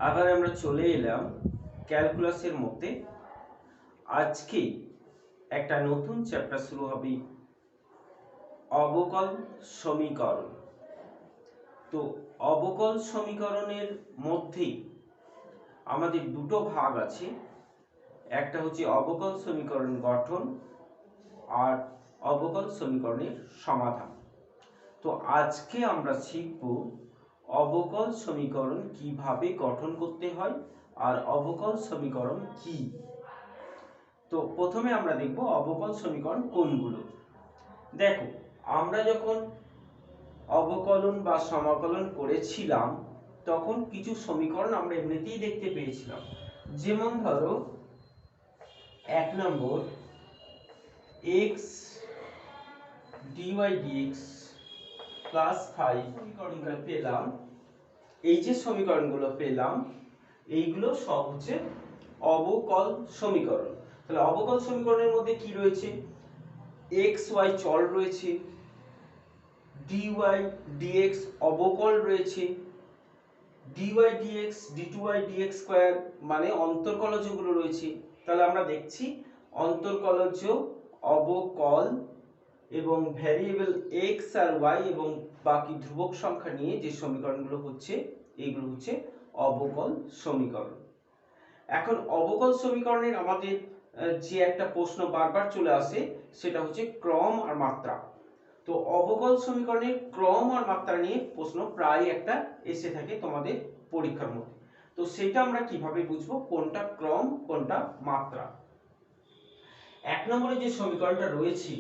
আবার আমরা চলে এলাম ক্যালকুলাসের মধ্যে। আজকে একটা নতুন চ্যাপ্টার শুরু হবে, অবকল সমীকরণ। তো অবকল সমীকরণের মধ্যে আমাদের দুটো ভাগ আছে, একটা হচ্ছে অবকল সমীকরণ গঠন আর অবকল সমীকরণের সমাধান। তো আজকে আমরা শিখব অবকল সমীকরণ কিভাবে গঠন করতে হয় আর অবকল সমীকরণ কি। তো প্রথমে আমরা দেখব অবকল সমীকরণ কোনগুলো। দেখো, আমরা যখন অবকলন বা সমাকলন করেছিলাম তখন কিছু সমীকরণ আমরা এমনিতেই দেখতে পেয়েছিলাম। যেমন ধরো 1 নম্বর x dy dx প্লাস 5 সমীকরণগুলো পেলাম। এই যে সমীকরণগুলো পেলাম এইগুলো সব হচ্ছে অবকল সমীকরণ। তাহলে অবকল সমীকরণের মধ্যে কি রয়েছে? x y চল রয়েছে, dy dx অবকল রয়েছে, dy dx d2y dx square মানে অন্তর্কলজগুলো রয়েছে। তাহলে আমরা দেখছি অন্তর্কলজ, অবকল এবং ভ্যারিয়েবল x আর y এবং বাকি ধ্রুবক সংখ্যা নিয়ে যে সমীকরণগুলো হচ্ছে এইগুলো হচ্ছে অবকল সমীকরণ। এখন অবকল সমীকরণের আমাদের যে একটা প্রশ্ন বারবার চলে আসে সেটা হচ্ছে ক্রম আর মাত্রা। তো অবকল সমীকরণের ক্রম আর মাত্রা নিয়ে প্রশ্ন প্রায় একটা এসে থাকে তোমাদের পরীক্ষার মধ্যে। তো সেটা আমরা কিভাবে বুঝবো কোনটা ক্রম কোনটা মাত্রা? 1 নম্বরে যে সমীকরণটা রয়েছে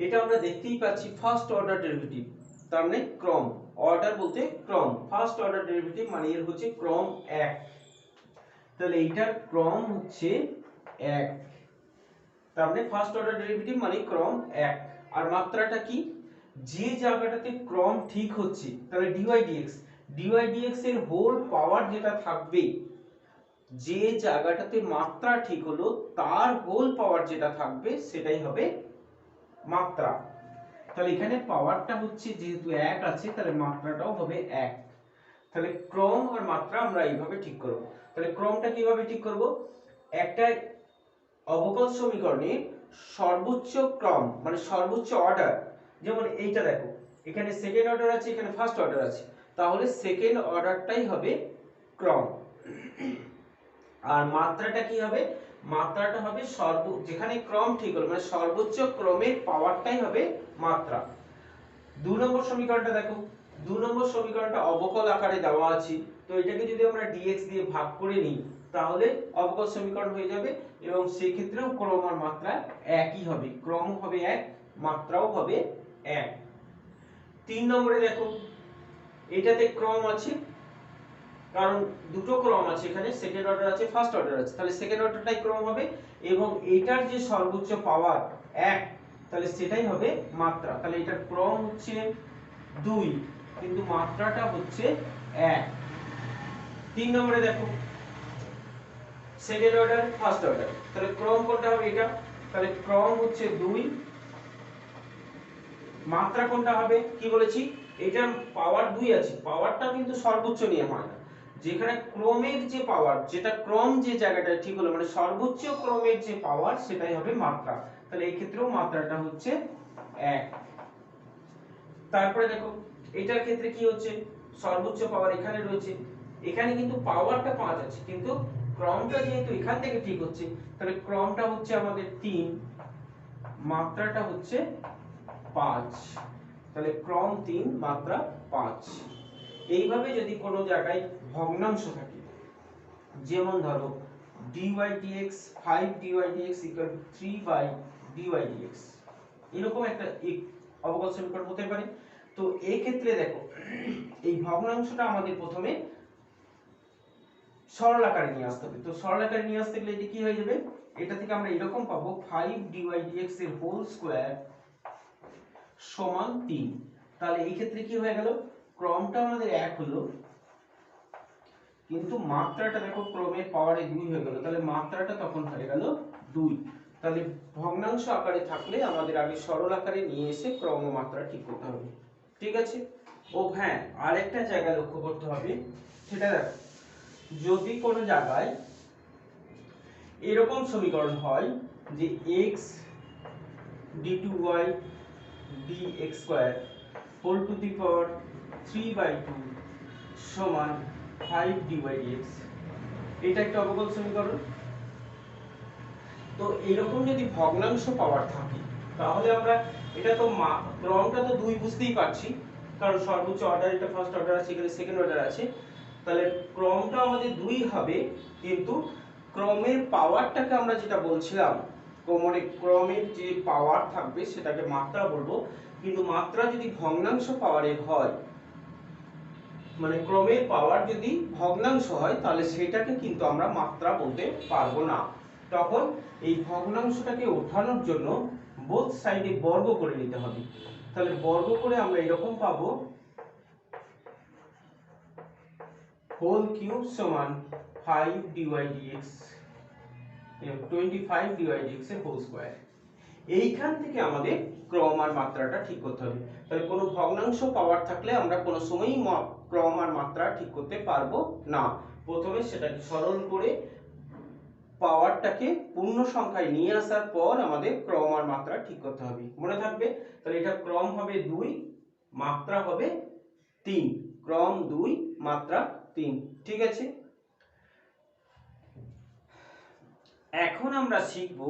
এটা আমরা দেখতেই পাচ্ছি ফার্স্ট অর্ডার ডেরিভেটিভ, তার মানে ক্রম। অর্ডার বলতে ক্রম, ফার্স্ট অর্ডার ডেরিভেটিভ মানে এর হচ্ছে ক্রম 1। তাহলে এইটার ক্রম হচ্ছে 1, তার মানে ফার্স্ট অর্ডার ডেরিভেটিভ মানে ক্রম 1। আর মাত্রাটা কি? যে জায়গাটাতে ক্রম ঠিক হচ্ছে, তাহলে dy dx এর হোল পাওয়ার যেটা থাকবে, যে জায়গাটাতে মাত্রা ঠিক হলো তার হোল পাওয়ার যেটা থাকবে সেটাই হবে মাত্রা। তাহলে এখানে পাওয়ারটা হচ্ছে যেহেতু 1 আছে তাহলে মাত্রাটাও হবে 1। তাহলে ক্রম আর মাত্রা আমরা এইভাবে ঠিক করব। তাহলে ক্রমটা কিভাবে ঠিক করব? একটা অবকল সমীকরণে সর্বোচ্চ ক্রম মানে সর্বোচ্চ অর্ডার, যেমন এইটা দেখো এখানে সেকেন্ড অর্ডার আছে এখানে ফার্স্ট অর্ডার আছে, তাহলে সেকেন্ড অর্ডারটাই হবে ক্রম। আর মাত্রাটা কি হবে? মাত্রাটা হবে যেখানে ক্রম ঠিক হলো মানে সর্বোচ্চ ক্রমের পাওয়ারটাই হবে মাত্রা। 2 নম্বর সমীকরণটা দেখো, 2 নম্বর সমীকরণটা অবকল আকারে দেওয়া আছে। তো এটাকে যদি আমরা dx দিয়ে ভাগ করে নিই তাহলে অবকল সমীকরণ হয়ে যাবে এবং সেই ক্ষেত্রেও ক্রম আর মাত্রা একই হবে, ক্রম হবে 1 মাত্রাও হবে 1। 3 নম্বরে দেখো এটাতে ক্রম আছে কারণ দুটো ক্রম আছে, এখানে সেকেন্ড অর্ডার আছে ফার্স্ট অর্ডার আছে, তাহলে সেকেন্ড অর্ডারটাই ক্রম হবে এবং এটার যে সর্বোচ্চ পাওয়ার 1 তাহলে সেটাই হবে মাত্রা। তাহলে এটার ক্রম হচ্ছে 2 কিন্তু মাত্রাটা হচ্ছে 1। 3 নম্বরে দেখো সেকেন্ড অর্ডার ফার্স্ট অর্ডার, তাহলে ক্রম কোনটা হবে? এটা, তাহলে ক্রম হচ্ছে 2, মাত্রা কোনটা হবে? কি বলেছি এটার পাওয়ার 2 আছে, পাওয়ারটা কিন্তু সর্বোচ্চ নিয়ে হয় না, যেখানে ক্রমের যে পাওয়ার যেটা ক্রম যে জায়গাটা ঠিক হলো মানে সর্বোচ্চ ক্রমের যে পাওয়ার সেটাই হবে মাত্রা। তাহলে এই ক্ষেত্রেও মাত্রাটা হচ্ছে 1। তারপরে দেখো এটার ক্ষেত্রে কি হচ্ছে, সর্বোচ্চ পাওয়ার এখানে রয়েছে, এখানে কিন্তু পাওয়ারটা 5 আছে কিন্তু ক্রমটা যেহেতু এখান থেকে ঠিক হচ্ছে তাহলে ক্রমটা হচ্ছে আমাদের 3, মাত্রাটা হচ্ছে 5। তাহলে ক্রম 3 মাত্রা 5। এইভাবে যদি কোনো জায়গায় ভগ্নাংশ থাকে, যেমন ধরো dy dx 5 dy dx 3 dy dx, এরকম একটা অবকল সমীকরণ হতে পারে। তো এই ক্ষেত্রে দেখো এই ভগ্নাংশটা আমাদের প্রথমে সরল আকারে নিয়ে আসতে হবে। তো সরল আকারে নিয়ে আসতে গেলে এটা কি হয়ে যাবে, এটা থেকে আমরা এরকম পাবো 5 dy dx এর হোল স্কয়ার সমান 3। তাহলে এই ক্ষেত্রে কি হয়ে গেল, ক্রমটা আমাদের 1 হলো কিন্তু মাত্রাটা দেখো ক্রমের পাওয়ারে 2 হয়ে গেল, তাহলে মাত্রাটা তখন হয়ে গেল 2। তাহলে ভগ্নাংশ আকারে থাকলে আমাদের আগে সরল আকারে নিয়ে এসে ক্রম ও মাত্রা ঠিক করতে হবে, ঠিক আছে? ও হ্যাঁ, আরেকটা জায়গা লক্ষ্য করতে হবে, সেটা দেখো যদি কোনো জায়গায় এরকম সমীকরণ হয় যে x d2y dx square whole to the power 3/2 সমান 5 dy dx, এটা একটা অবকল সমীকরণ। তো এইরকম যদি ভগ্নাংশ পাওয়ার থাকে তাহলে আমরা এটা তো ক্রমটা তো দুই বুঝতেই পারছি, কারণ সর্বোচ্চ অর্ডার এটা ফার্স্ট অর্ডার আছে, এখানে সেকেন্ড অর্ডার আছে, তাহলে ক্রমটা আমাদের দুই হবে, কিন্তু ক্রমের পাওয়ারটাকে আমরা যেটা বলছিলাম, ক্রমের যে পাওয়ার থাকবে সেটাকে মাত্রা বলবো, কিন্তু মাত্রা যদি ভগ্নাংশ পাওয়ারের হয়, মানে ক্রমের পাওয়ার যদি ভগ্নাংশ হয় তাহলে সেটাকে কিন্তু আমরা মাত্রা বলতে পারবো না। তখন এই ভগ্নাংশটাকে ওঠানোর জন্য বোথ সাইডে বর্গ করে নিতে হবে। তাহলে বর্গ করে আমরা এরকম পাবো হোল কিউব সমান 5 dy dx 25 dy dx এর হোল স্কয়ার। এইখান থেকে আমাদের ক্রম আর মাত্রাটা ঠিক করতে হবে। তাহলে কোনো ভগ্নাংশ পাওয়ার থাকলে আমরা কোনো সময়ই ক্রম আর মাত্রা ঠিক করতে পারবো না। প্রথমে সেটাকে সরল করে পাওয়ারটাকে পূর্ণ সংখ্যায় নিয়ে আসার পর আমাদের ক্রম আর মাত্রা ঠিক করতে হবে, মনে থাকবে। তাহলে এটা ক্রম হবে 2, মাত্রা হবে 3, ক্রম 2 মাত্রা 3, ঠিক আছে। এখন আমরা শিখব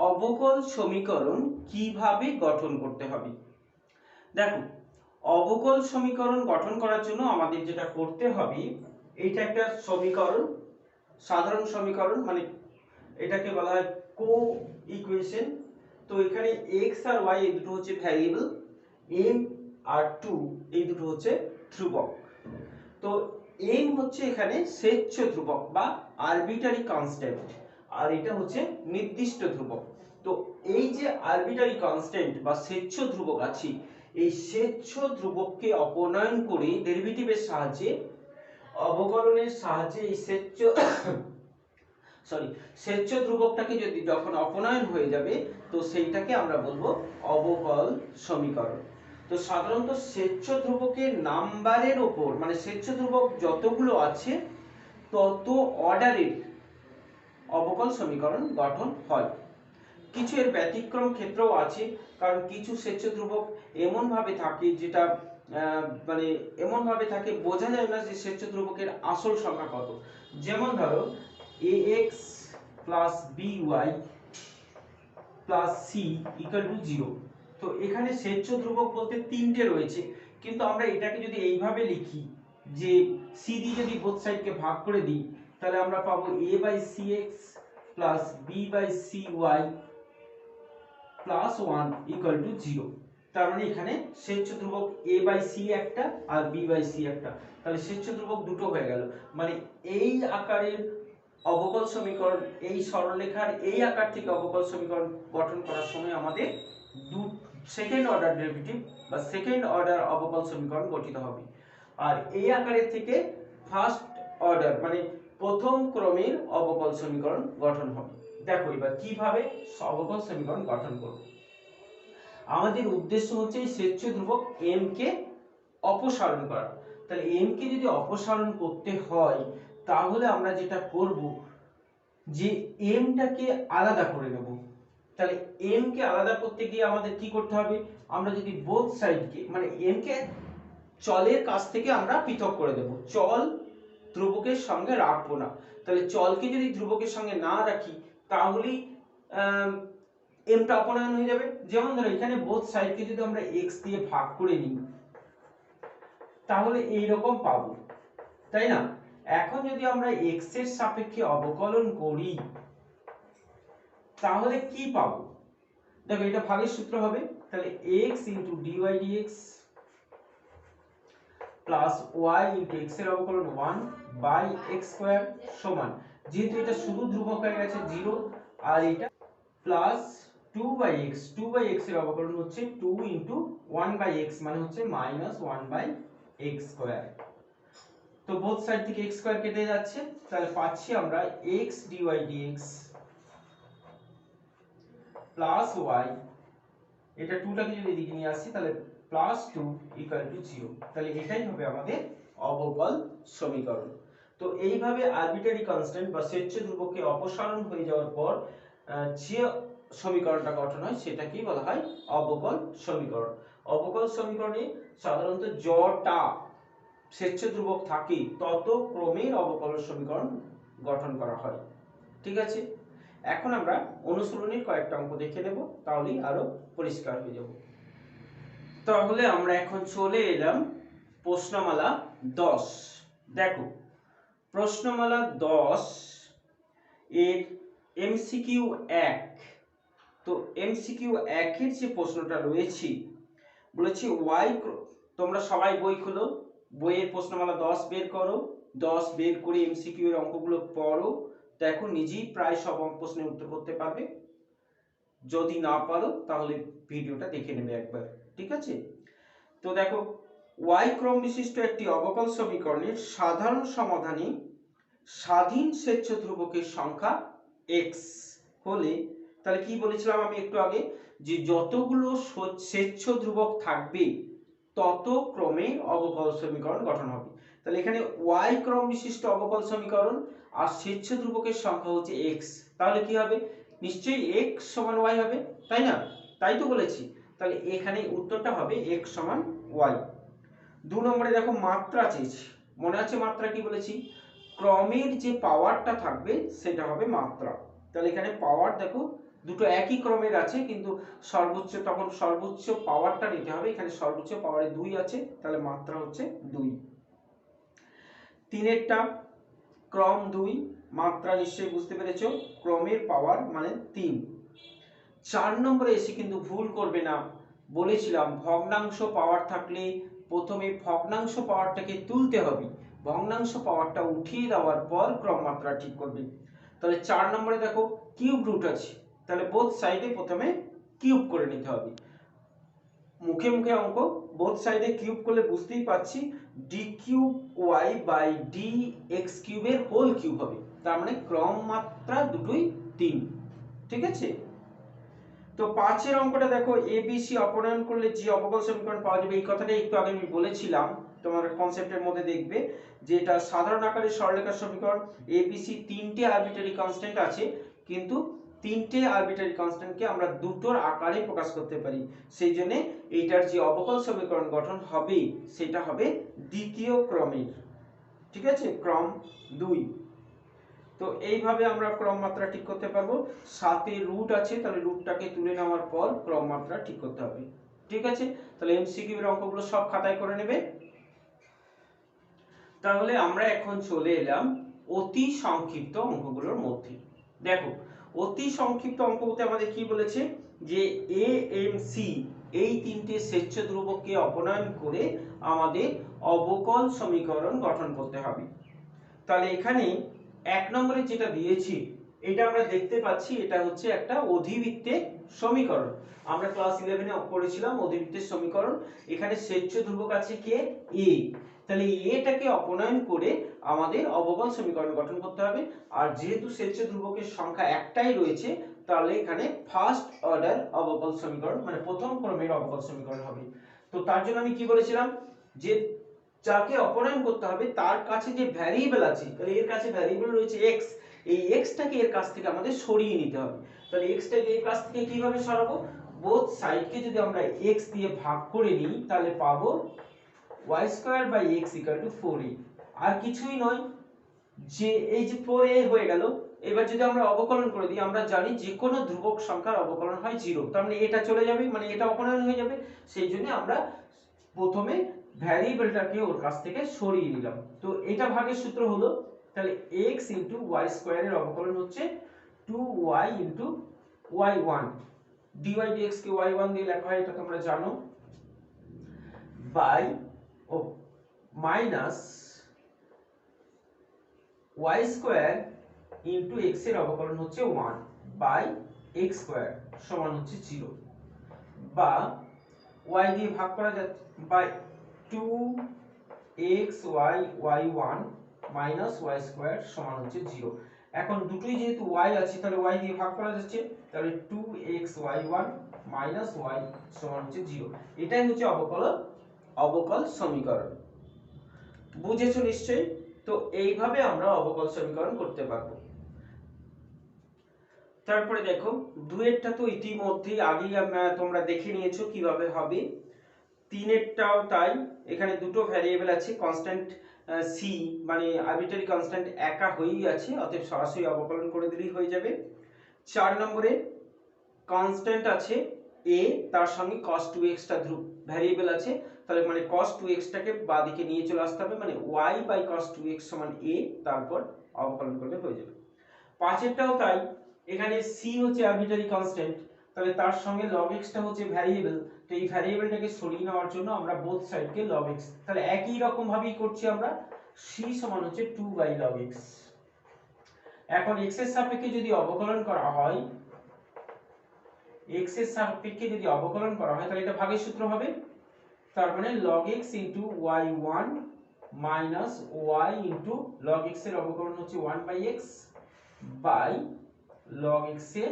অবকল সমীকরণ কিভাবে গঠন করতে হবে। দেখো, অবকল সমীকরণ গঠন করার জন্য আমাদের যেটা করতে হবে, এটা একটা সমীকরণ, সাধারণ সমীকরণ, মানে এটাকে বলা হয় কো ইকুয়েশন। তো এখানে x আর y এই দুটো হচ্ছে ভ্যারিয়েবল, m আর 2 এই দুটো হচ্ছে ধ্রুবক। তো m হচ্ছে এখানে স্বেচ্ছ ধ্রুবক বা আরবিটারি কনস্ট্যান্ট, আর এটা হচ্ছে নির্দিষ্ট ধ্রুবক। তো এই যে আরবিটারি কনস্ট্যান্ট বা স্বেচ্ছ ধ্রুবক আছে, এই স্বেচ্ছ ধ্রুবককে অপনয়ন করে ডেরিভেটিভের সাহায্যে, অবকলনের সাহায্যে এই স্বেচ্ছ ধ্রুবকটাকে যদি যখন অপনয়ন হয়ে যাবে তো সেইটাকে আমরা বলবো অবকল সমীকরণ। তো সাধারণত স্বেচ্ছ ধ্রুবকের নাম্বারের উপর, মানে স্বেচ্ছ ধ্রুবক যতগুলো আছে তত অর্ডারের অবকল সমীকরণ গঠন হয়। কিছু এর ব্যতিক্রম ক্ষেত্রও আছে, কারণ কিছু স্বেচ্ছ ধ্রুবক এমন ভাবে থাকে যেটা মানে এমন ভাবে থাকে বোঝা যায় না যে স্বেচ্ছ ধ্রুবকের আসল সংখ্যা কত। যেমন ধরো ax plus by plus c equal to 0। তো এখানে স্বেচ্ছ ধ্রুবক বলতে তিনটে রয়েছে, কিন্তু আমরা এটাকে যদি এইভাবে লিখি যে c দিয়ে যদি বোথ সাইডকে ভাগ করে দিই, তাহলে আমরা পাবো a/cx plus b/cy plus 1 equal to 0। তার মানে এখানে স্বেচ্ছ ধ্রুবক a/c একটা আর b/c একটা, তাহলে স্বেচ্ছ ধ্রুবক দুটো হয়ে গেল। মানে এই আকারের অবকল সমীকরণ, এই সরলরেখার এই আকার থেকে অবকল সমীকরণ গঠন করার সময় আমাদের সেকেন্ড অর্ডার ডেরিভেটিভ বা সেকেন্ড অর্ডার অবকল সমীকরণ গঠিত হবে, আর এই আকারের থেকে ফার্স্ট অর্ডার মানে প্রথম ক্রমের অবকল সমীকরণ গঠন হবে। দেখো এবার কিভাবে অবকল সমীকরণ গঠন করব। আমাদের উদ্দেশ্য হচ্ছে এই স্বেচ্ছ ধ্রুবক m কে অপসারণ করা। তাহলে m কে যদি অপসারণ করতে হয় তাহলে আমরা যেটা করব যে m টাকে আলাদা করে নেব। তাহলে m কে আলাদা করতে গিয়ে আমাদের কি করতে হবে, আমরা যদি বোথ সাইডকে মানে m কে চলের কাছ থেকে আমরা পৃথক করে দেব, চল ধ্রুবকের সঙ্গে রাখবো না। তাহলে চলকে যদি ধ্রুবকের সঙ্গে না রাখি তাহলেই এমটা অপনয়ন হয়ে যাবে। যেমন ধরো এখানে বোথ সাইডকে যদি আমরা x দিয়ে ভাগ করে নিই তাহলে এই রকম পাবো, তাই না। এখন যদি আমরা x এর সাপেক্ষে অবকলন করি তাহলে কি পাবো, দেখো এটা ভাগের সূত্র হবে। তাহলে x dy dx plus y x এর অবকলন 1/x স্কয়ার সমান, যেহেতু এটা শুধু ধ্রুবক হয়ে গেছে 0, আর এটা প্লাস 2/x এর অবকলন হচ্ছে 2 1/x মানে হচ্ছে -1/x স্কয়ার। তো বোথ সাইড থেকে x স্কয়ার কেটে যাচ্ছে, তাহলে পাচ্ছি আমরা x dy dx plus y, এটা 2 টাকে যদি এদিকে নিয়ে আসি তাহলে প্লাস 2 ইকুয়াল টু 0। তাহলে এটাই হবে আমাদের অবকল সমীকরণ। তো এইভাবে আরবিটারি কনস্ট্যান্ট বা স্বেচ্ছ ধ্রুবককে অপসারণ হয়ে যাওয়ার পর যে সমীকরণটা গঠন হয় সেটাকেই বলা হয় অবকল সমীকরণ। অবকল সমীকরণে সাধারণত যটা স্বেচ্ছ ধ্রুবক থাকে তত ক্রমের অবকল সমীকরণ গঠন করা হয়। ঠিক আছে, এখন আমরা অনুশীলনের কয়েকটা অঙ্ক দেখে নেব, তাহলেই আরো পরিষ্কার হয়ে যাব। তাহলে আমরা এখন চলে এলাম প্রশ্নমালা 10। দেখো প্রশ্নমালা 10 এর এমসিকিউ 1। তো এমসিকিউ 1 এর যে প্রশ্নটা রয়েছে বলেছি ওয়াই, তোমরা সবাই বই খুলো, বইয়ের প্রশ্নমালা 10 বের করো, 10 বের করে এমসিকিউ এর অঙ্কগুলো পড়ো, দেখো নিজেই প্রায় সব প্রশ্নের উত্তর করতে পারবে। যদি না পারো তাহলে ভিডিওটা দেখে নেবে একবার, ঠিক আছে। তো দেখো ওয়াই ক্রম বিশিষ্ট একটি অবকল সমীকরণের সাধারণ সমাধানে স্বাধীন স্বেচ্ছ ধ্রুবকের সংখ্যা x হলে, তাহলে কি বলেছিলাম আমি একটু আগে, যে যতগুলো স্বেচ্ছ ধ্রুবক থাকবে তত ক্রমে অবকল সমীকরণ গঠন হবে। তাহলে এখানে y ক্রম বিশিষ্ট অবকল সমীকরণ আর স্বেচ্ছ ধ্রুবকের সংখ্যা হচ্ছে x, তাহলে কি হবে, নিশ্চয়ই x সমান y হবে, তাই না? তাই তো বলেছি। তাহলে এখানে উত্তরটা হবে x সমান y। 2 নম্বরে দেখো মাত্রা চেয়েছি, মনে আছে মাত্রা কি বলেছি, ক্রমের যে পাওয়ারটা থাকবে সেটা হবে মাত্রা। তাহলে এখানে পাওয়ার দেখো দুটো একই ক্রমের আছে, কিন্তু সর্বোচ্চ তখন সর্বোচ্চ পাওয়ারটা নিতে হবে, এখানে সর্বোচ্চ পাওয়ারে 2 আছে, তাহলে মাত্রা হচ্ছে 2। 3এরটা ক্রম 2, মাত্রা নিশ্চয়ই বুঝতে পেরেছো, ক্রমের পাওয়ার মানে 3। 4 নম্বরে এসে কিন্তু ভুল করবে না, বলেছিলাম ভগ্নাংশ পাওয়ার থাকলে প্রথমে ভগ্নাংশ পাওয়ারটাকে তুলতে হবে, ভগ্নাংশ পাওয়ারটা উঠিয়ে দেওয়ার পর ক্রম মাত্রা ঠিক করবে। তাহলে 4 নম্বরে দেখো কিউব রুট আছে, তাহলে বোথ সাইডে প্রথমে কিউব করে নিতে হবে। মুখে মুখে অঙ্ক, বোথ সাইডে কিউব করলে বুঝতেই পারছি d cube y by d x কিউবের হোল কিউব হবে, তার মানে ক্রম মাত্রা দুটোই 3। ঠিক আছে, তো 5 অঙ্কটা দেখো এবিসি অপনয়ন করলে যে অবকল সমীকরণ পাওয়া যাবে, এই কথাটা একটু আগে আমি বলেছিলাম, তোমার কনসেপ্টের মধ্যে দেখবে যে এটা সাধারণ আকারে সরলরেখার সমীকরণ। এবিসি 3টে আরবিটারি কনস্ট্যান্ট আছে, কিন্তু 3টে আরবিটারি কনস্ট্যান্টকে আমরা দুটোর আকারে প্রকাশ করতে পারি, সেই জন্য এইটার যে অবকল সমীকরণ গঠন হবে সেটা হবে দ্বিতীয় ক্রমের। ঠিক আছে, ক্রম 2। তো এইভাবে আমরা ক্রম মাত্রা ঠিক করতে পারবো। 7 রুট আছে, তাহলে রুটটাকে তুলে নেওয়ার পর ক্রম মাত্রা ঠিক করতে হবে। ঠিক আছে, তাহলে এমসিকিউ এর অঙ্কগুলো সব খাতায় করে নেবে। তাহলে আমরা এখন চলে এলাম অতি সংক্ষিপ্ত অঙ্কগুলোর মধ্যে। দেখো অতি সংক্ষিপ্ত অঙ্ক বলতে আমাদের কি বলেছে, যে এ এম সি এই 3টে স্বেচ্ছ ধ্রুবককে অপনয়ন করে আমাদের অবকল সমীকরণ গঠন করতে হবে। তাহলে এখানে 1 নম্বরে যেটা দিয়েছি এটা আমরা দেখতে পাচ্ছি, এটা হচ্ছে একটা অধিবৃত্তের সমীকরণ। আমরা ক্লাস 11 এ পড়েছিলাম অধিবৃত্তের সমীকরণ। এখানে স্বেচ্ছ ধ্রুবক আছে কে, এ, তাহলে এটাকে অপনয়ন করে আমাদের অবকল সমীকরণ গঠন করতে হবে। আর যেহেতু স্বেচ্ছ ধ্রুবকের সংখ্যা একটাই রয়েছে, তাহলে এখানে ফার্স্ট অর্ডার অবকল সমীকরণ মানে প্রথম ক্রমের অবকল সমীকরণ হবে। তো তার জন্য আমি কি বলেছিলাম, যে যাকে অপনয়ন করতে হবে তার কাছে যে ভ্যারিয়েবল আছে, তাহলে এর কাছে ভ্যারিয়েবল রয়েছে x, এই x টাকে এর কাছ থেকে আমাদের সরিয়ে নিতে হবে। তাহলে x টাকে এর কাছ থেকে কিভাবে সরাবো, বোথ সাইডকে যদি আমরা x দিয়ে ভাগ করে নিই তাহলে পাবো y² / x = 4a। আর কিছুই নয়, যে এই যে 4a হয়ে গেল। এবার যদি আমরা অবকলন করে দিই, আমরা জানি যে কোনো ধ্রুবক সংখ্যার অবকলন হয় 0, তার মানে এটা চলে যাবে, মানে এটা অপনয়ন হয়ে যাবে। সেই জন্য আমরা প্রথমে ভ্যারিয়েবলটাকে ওর কাছ থেকে সরিয়ে নিলাম। তো এটা ভাগের সূত্র হলো, তাহলে x * y² এর অবকলন হচ্ছে 2y * y1, dy dx কে y1 দিয়ে লেখা হয়, এটা তোমরা জানো, বাই মাইনাস y² * x এর অবকলন হচ্ছে 1 বাই x² সমান হচ্ছে 0, বা y দিয়ে ভাগ করা যাচ্ছে by 2xy y1 minus y² সমান হচ্ছে 0। এখন দুটোই যেহেতু y আছে তাহলে y দিয়ে ভাগ করা যাচ্ছে, তাহলে 2xy1 মাইনাস y সমান হচ্ছে 0। এটাই হচ্ছে অবকল সমীকরণ। বুঝেছো নিশ্চয়ই? তো এইভাবে আমরা অবকল সমীকরণ করতে পারবো। তারপরে দেখো দুয়েরটা তো ইতিমধ্যেই আগেই তোমরা দেখে নিয়েছো কিভাবে হবে। তিনেরটাও তাই, এখানে দুটো ভ্যারিয়েবল আছে, কনস্ট্যান্ট সি মানে আরবিটারি কনস্ট্যান্ট একা হয়েই আছে, অতএব সরাসরি অবকলন করে দিলেই হয়ে যাবে। 4 নম্বরে কনস্ট্যান্ট আছে a, তার সঙ্গে cos 2x টা ভ্যারিয়েবল আছে, তাহলে মানে cos 2x টাকে বাঁদিকে নিয়ে চলে আসতে হবে, মানে y বাই cos 2x সমান a, তারপর অবকলন করলে হয়ে যাবে। 5এরটাও তাই, এখানে c হচ্ছে আরবিটারি কনস্ট্যান্ট, তাহলে তার সঙ্গে log x টা হচ্ছে ভ্যারিয়েবল, তো এই ভ্যারিয়েবলটাকে সরিয়ে নেওয়ার জন্য আমরা বোথ সাইডকে log x, তাহলে একই রকম ভাবেই করছি আমরা, c সমান হচ্ছে 2 বাই log x। এখন x এর সাপেক্ষে যদি অবকলন করা হয়, x এর সাপেক্ষে যদি অবকলন করা হয় তাহলে এটা ভাগের সূত্র হবে, তার মানে log x into y1 minus y into log x এর অবকলন হচ্ছে 1 by x by log x এর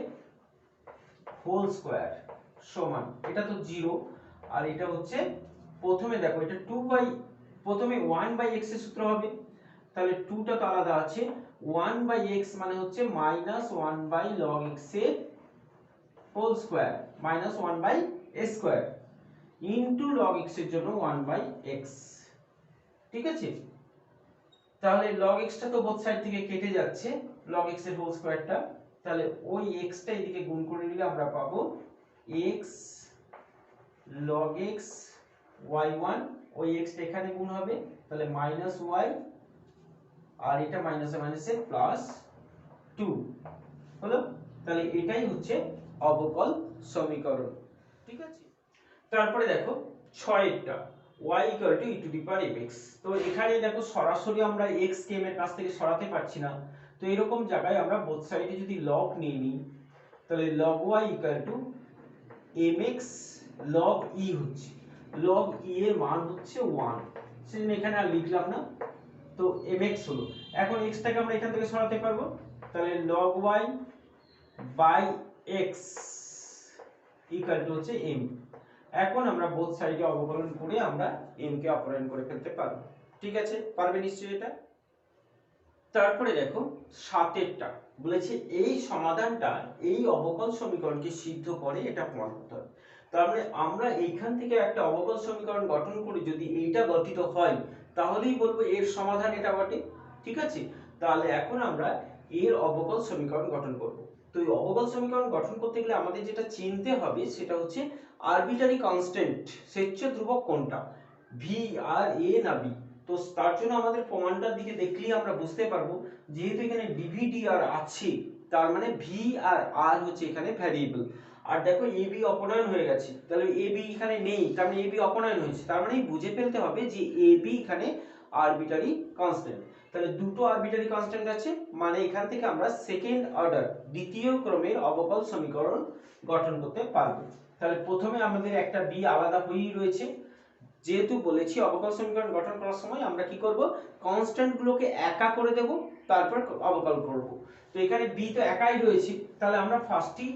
হোল স্কয়ার সমান, এটা তো 0 আর এটা হচ্ছে, প্রথমে দেখো এটা 2 বাই, প্রথমে 1 বাই x এর সূত্র হবে, তাহলে 2 টা তো আলাদা আছে, 1 বাই x মানে হচ্ছে মাইনাস 1 বাই log x এর whole square minus 1 by a square into log x এর জন্য 1 বাই x, ঠিক আছে। তাহলে log x টা তো বোথ সাইড থেকে কেটে যাচ্ছে, log x এর হোল স্কয়ারটা, তাহলে ওই x টা এদিকে গুণ করে নিলে আমরা পাবো x log x y1, ওই x টা এখানে গুণ হবে, তাহলে মাইনাস y আর এটা মাইনাসে মাইনাসে প্লাস 2 হলো, তাহলে এটাই হচ্ছে অবকল সমীকরণ, ঠিক আছে। তারপরে দেখো 6এরটা y e to the power mx, তো এখানে দেখো সরাসরি আমরা x কে m এর কাছ থেকে সরাতে পারছি না, তো এরকম জায়গায় আমরা বোথ সাইডে যদি log নিয়ে নিই, তাহলে log y mx log e হচ্ছে, log e এর মান হচ্ছে 1, সেজন্য এখানে আর লিখলাম না, তো mx হলো। এখন x টাকে আমরা এখান থেকে সরাতে পারবো, তাহলে log y by x হচ্ছে m, এখন আমরা বোথ সাইডে অবকলন করে আমরা m কে অপসারণ করে ফেলতে পারবো, ঠিক আছে, পারবে নিশ্চয়ই এটা। তারপরে দেখো 7এরটা বলেছে এই সমাধানটা এই অবকল সমীকরণকে সিদ্ধ করে, এটা প্রমাণ করতে হবে। তার মানে আমরা এইখান থেকে একটা অবকল সমীকরণ গঠন করি, যদি এইটা গঠিত হয় তাহলেই বলবো এর সমাধান এটা বটে, ঠিক আছে। তাহলে এখন আমরা এর অবকল সমীকরণ গঠন করব। তো এই অবকল সমীকরণ গঠন করতে গেলে আমাদের যেটা চিনতে হবে সেটা হচ্ছে আরবিটারি কনস্ট্যান্ট, স্বেচ্ছ ধ্রুবক কোনটা, ভি আর এ না বি। তো তার জন্য আমাদের প্রমাণটার দিকে দেখলেই আমরা বুঝতে পারবো, যেহেতু এখানে ডিভিডিআর আছে তার মানে ভি আর আর হচ্ছে এখানে ভ্যারিয়েবল, আর দেখো এ বি অপনয়ন হয়ে গেছে, তাহলে এ বি এখানে নেই, তার মানে এ বি অপনয়ন হয়েছে, তার মানে বুঝে ফেলতে হবে যে এ বি এখানে আরবিটারি কনস্ট্যান্ট, তাহলে দুটো আরবিটারি কনস্ট্যান্ট আছে, মানে এখান থেকে আমরা সেকেন্ড অর্ডার দ্বিতীয় ক্রমের অবকল সমীকরণ গঠন করতে পারবো। তাহলে প্রথমে আমাদের একটা বি আলাদা হয়েই রয়েছে, যেহেতু বলেছি অবকল সমীকরণ গঠন করার সময় আমরা কি করব, কনস্ট্যান্ট গুলোকে একা করে দেব, তারপর অবকল করব। তো এখানে বি তো একাই রয়েছে, তাহলে আমরা ফার্স্টই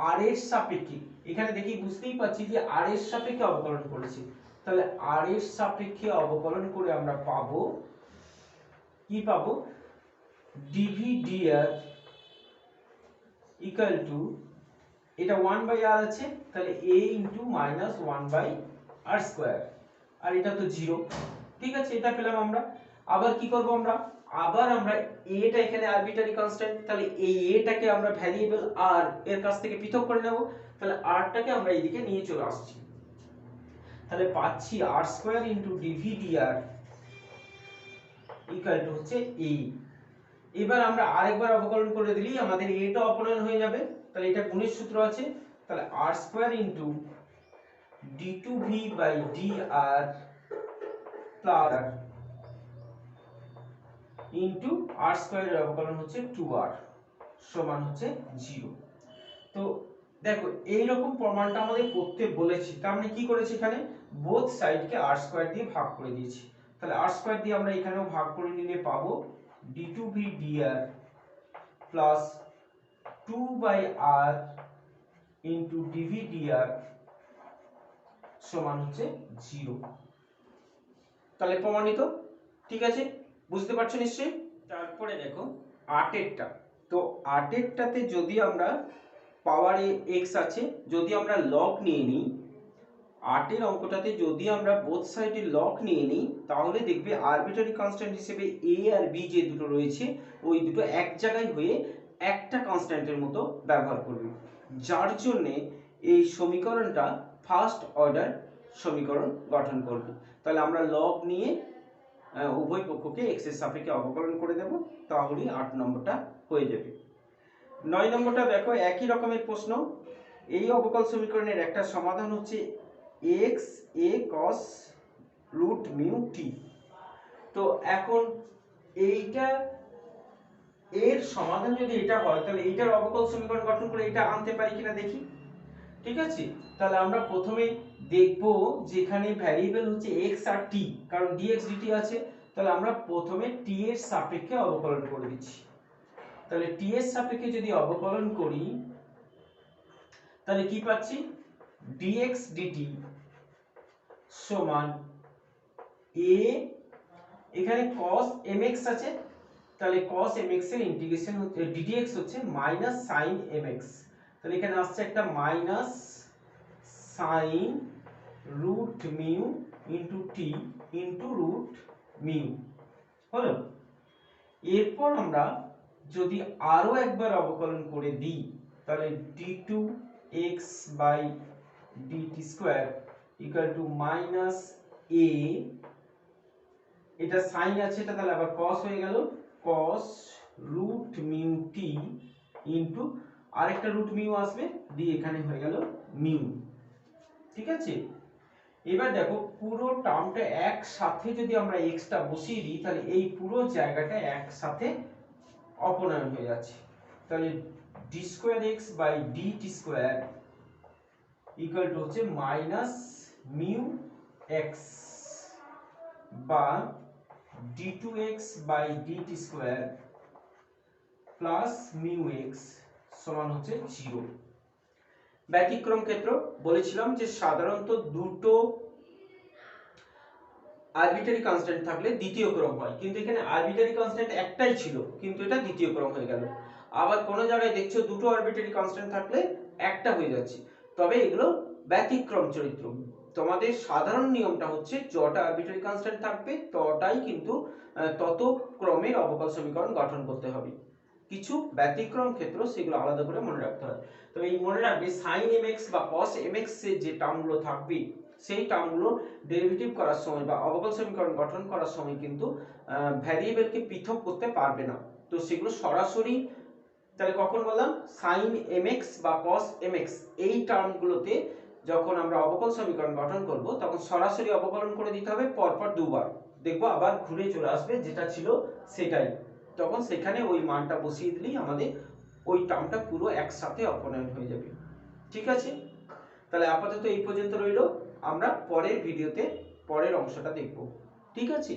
আর এর সাপেক্ষে, এখানে দেখি বুঝতেই পাচ্ছি যে আর এর সাপেক্ষে অবকলন করেছি, তাহলে আর এর সাপেক্ষে অবকলন করে আমরা পাবো কি পাবো, ডিভি ডিআর ইকুয়াল টু, এটা 1 বাই আর আছে, তাহলে a into minus 1 by r square, আর এটা তো 0, ঠিক আছে, এটা পেলাম আমরা। আবার কি করব আমরা, আবার আমরা a টা এখানে আরবিটারি কনস্ট্যান্ট, তাহলে এই a টাকে আমরা ভ্যারিয়েবল r এর কাছ থেকে পৃথক করে নেব, তাহলে r টাকে আমরা এইদিকে নিয়ে চলে আসছি, তাহলে পাচ্ছি r square into dv dr equal to হচ্ছে a। এবার আমরা আরেকবার অবকলন করে দিলেই আমাদের a টা অপনয়ন হয়ে যাবে, তাহলে এটা গুণের সূত্র আছে, তাহলে r square into d2v by dr plus into r স্কয়ারের অবকলন হচ্ছে 2r সমান হচ্ছে 0। তো দেখো এই রকম প্রমাণটা আমাদের করতে বলেছি, তার মানে কি করেছি, এখানে বোথ সাইডকে r স্কয়ার দিয়ে ভাগ করে দিয়েছি, তাহলে r স্কয়ার দিয়ে আমরা এখানেও ভাগ করে নিলে পাবো d2v dr plus 2 by r into dv dr সমান হচ্ছে 0, তাহলে প্রমাণিত, ঠিক আছে। বুঝতে পারছো নিশ্চয়ই। তারপরে দেখো 8 তো 8টাতে যদি আমরা পাওয়ারে এক্স আছে, যদি আমরা লগ নিয়ে নিই, 8 অঙ্কটাতে যদি আমরা বোথ সাইডে লগ নিয়ে নিই, তাহলে দেখবে আরবিটারি কনস্ট্যান্ট হিসেবে এ আর বি যে দুটো রয়েছে ওই দুটো এক জায়গায় হয়ে একটা কনস্ট্যান্টের মতো ব্যবহার করবে, যার জন্যে এই সমীকরণটা ফার্স্ট অর্ডার সমীকরণ গঠন করবে। তাহলে আমরা লগ নিয়ে উভয় পক্ষকে এক্স এর সাপেক্ষে অবকলন করে দেব, তাহলেই 8 নম্বরটা হয়ে যাবে। 9 নম্বরটা দেখো একই রকমের প্রশ্ন। এই অবকল সমীকরণের একটা সমাধান হচ্ছে এক্স এ কস রুট মিউ টি। তো এখন এইটা এর সমাধান যদি এটা হয়, তাহলে এইটার অবকল সমীকরণ গঠন করে এটা আনতে পারি কিনা দেখি। ঠিক আছে, তাহলে আমরা প্রথমে দেখব যেখানে ভ্যারিয়েবল হচ্ছে x আর t, কারণ dx dt আছে, তাহলে আমরা প্রথমে t এর সাপেক্ষে অবকলন করে দিচ্ছি। তাহলে t এর সাপেক্ষে যদি অবকলন করি, তাহলে কি পাচ্ছি, dx dt সমান a, এখানে cos mx আছে, তাহলে cos mx এর ইন্টিগ্রেশন হচ্ছে ddx হচ্ছে মাইনাস sin mx, তাহলে এখানে আসছে একটা minus sin root mu into t into root mu হলো। এরপর আমরা যদি আরো একবার অবকলন করে দিই, তাহলে d2x by dt square equal to minus a, এটা সাইন আছে, এটা তাহলে আবার cos হয়ে গেল, cos root mu t into আরেকটা রুট মিউ আসবে, দিয়ে এখানে হয়ে গেল মিউ। ঠিক আছে, এবার দেখো পুরো টার্মটা একসাথে যদি আমরা x টা বসিয়ে দিই, তাহলে এই পুরো জায়গাটা একসাথে অপনয়ন হয়ে যাচ্ছে। তাহলে d square x by dt square equal to হচ্ছে মাইনাস মিউ x বা d2x by dt square plus mu x সমান হচ্ছে 0। ব্যতিক্রম ক্ষেত্র বলেছিলাম যে সাধারণত দুটো আরবিটারি কনস্ট্যান্ট থাকলে দ্বিতীয় ক্রম হয়, কিন্তু এখানে আরবিটারি কনস্ট্যান্ট একটাই ছিল কিন্তু এটা দ্বিতীয় ক্রম হয়ে গেল। আবার কোন জায়গায় দেখছো দুটো আরবিটারি কনস্ট্যান্ট থাকলে একটা হয়ে যাচ্ছে, তবে এগুলো ব্যতিক্রম চরিত্র। তোমাদের সাধারণ নিয়মটা হচ্ছে যটা আরবিটারি কনস্ট্যান্ট থাকবে ততটাই কিন্তু তত ক্রমের অবকল সমীকরণ গঠন করতে হবে। কিছু ব্যতিক্রম ক্ষেত্র সেগুলো আলাদা করে মনে রাখতে হয়। তবে এই মনে রাখবে sin mx বা cos mx এর যে টার্মগুলো থাকবে সেই টার্মগুলো ডেরিভেটিভ করার সময় বা অবকল সমীকরণ গঠন করার সময় কিন্তু ভ্যারিয়েবলকে পৃথক করতে পারবে না। তো সেগুলো সরাসরি, তাহলে কখন বললাম sin mx বা cos mx এই টার্মগুলোতে যখন আমরা অবকল সমীকরণ গঠন করব তখন সরাসরি অবকলন করে দিতে হবে পরপর দুবার, দেখবো আবার ঘুরে চলে আসবে যেটা ছিল সেটাই, তখন সেখানে ওই মানটা বসিয়ে দিলেই আমাদের ওই টার্মটা পুরো একসাথে অপনয়ন হয়ে যাবে। ঠিক আছে, তাহলে আপাতত এই পর্যন্ত রইল, আমরা পরের ভিডিওতে পরের অংশটা দেখব। ঠিক আছে।